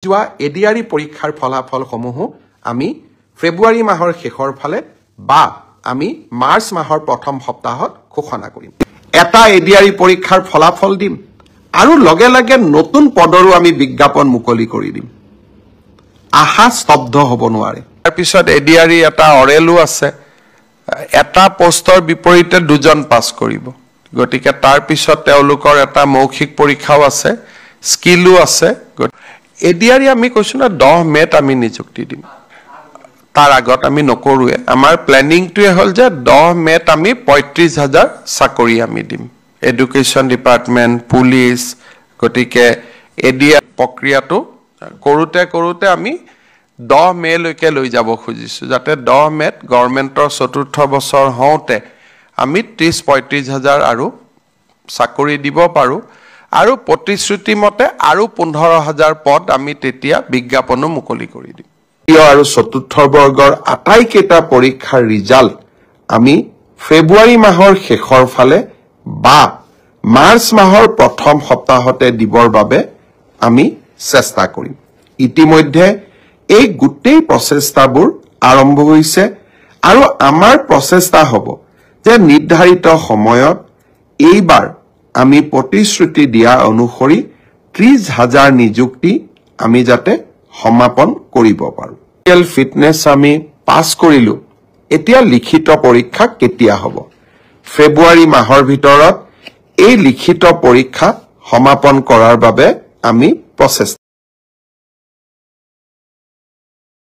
যোৱা এডিআৰই পৰীক্ষাৰ ফলাফলসমূহ আমি ফেব্ৰুৱাৰী মাহৰ শেষৰ ফালে বা আমি মাৰ্চ মাহৰ প্ৰথম সপ্তাহত ঘোষণা কৰিম। এটা এডিআৰই পৰীক্ষাৰ ফলাফল দিম আৰু লগে লগে নতুন পদৰো আমি বিজ্ঞাপন মুকলি কৰি দিম। আশা স্তব্ধ হ'ব নোৱাৰে। তাৰ পিছত এডিআৰই এটা অৰেলো আছে, এটা পোষ্টৰ বিপৰীতে দুজন পাছ কৰিব, গতিকে তাৰ পিছত তেওঁলোকৰ এটা মৌখিক পৰীক্ষাও আছে, স্কিলো আছে। এডিআৰই আমি কৈছো না 10 মেত আমি নিযুক্তি দিম, তাৰ আগত আমি নকৰোৱে। আমাৰ প্লেনিংটোৱে হ'ল যে 10 মেত আমি 35,000 চাকৰি আমি দিম, এডুকেশ্যন ডিপাৰ্টমেণ্ট, পুলিচ। গতিকে এডিআৰ প্ৰক্ৰিয়াটো কৰোঁতে কৰোঁতে আমি 10 মেলৈকে লৈ যাব খুজিছোঁ, যাতে 10 মেত গভৰ্ণমেণ্টৰ 4ৰ্থ বছৰ হওঁতে আমি 30-35,000 আৰু চাকৰি দিব পাৰোঁ। আৰু প্ৰতিশ্ৰুতি মতে আৰু 15,000 পদ আমি তেতিয়া বিজ্ঞাপনো মুকলি কৰি দিম। আৰু 4ৰ্থ বৰ্গৰ আটাইকেইটা পৰীক্ষাৰ ৰিজাল্ট আমি ফেব্ৰুৱাৰী মাহৰ শেষৰ ফালে বা মাৰ্চ মাহৰ প্ৰথম সপ্তাহতে দিবৰ বাবে আমি চেষ্টা কৰিম। ইতিমধ্যে এই গোটেই প্ৰচেষ্টাবোৰ আৰম্ভ হৈছে আৰু আমাৰ প্ৰচেষ্টা হ'ব যে নিৰ্ধাৰিত সময়ত এইবাৰ আমি প্ৰতিশ্ৰুতি দিয়া অনুসৰি 30,000 নিযুক্তি আমি যাতে সমাপন কৰিব পাৰোঁ। ফিটনেছ আমি পাছ কৰিলোঁ, এতিয়া লিখিত পৰীক্ষা কেতিয়া হ'ব? ফেব্ৰুৱাৰী মাহৰ ভিতৰত এই লিখিত পৰীক্ষা সমাপন কৰাৰ বাবে আমি প্ৰচেষ্টা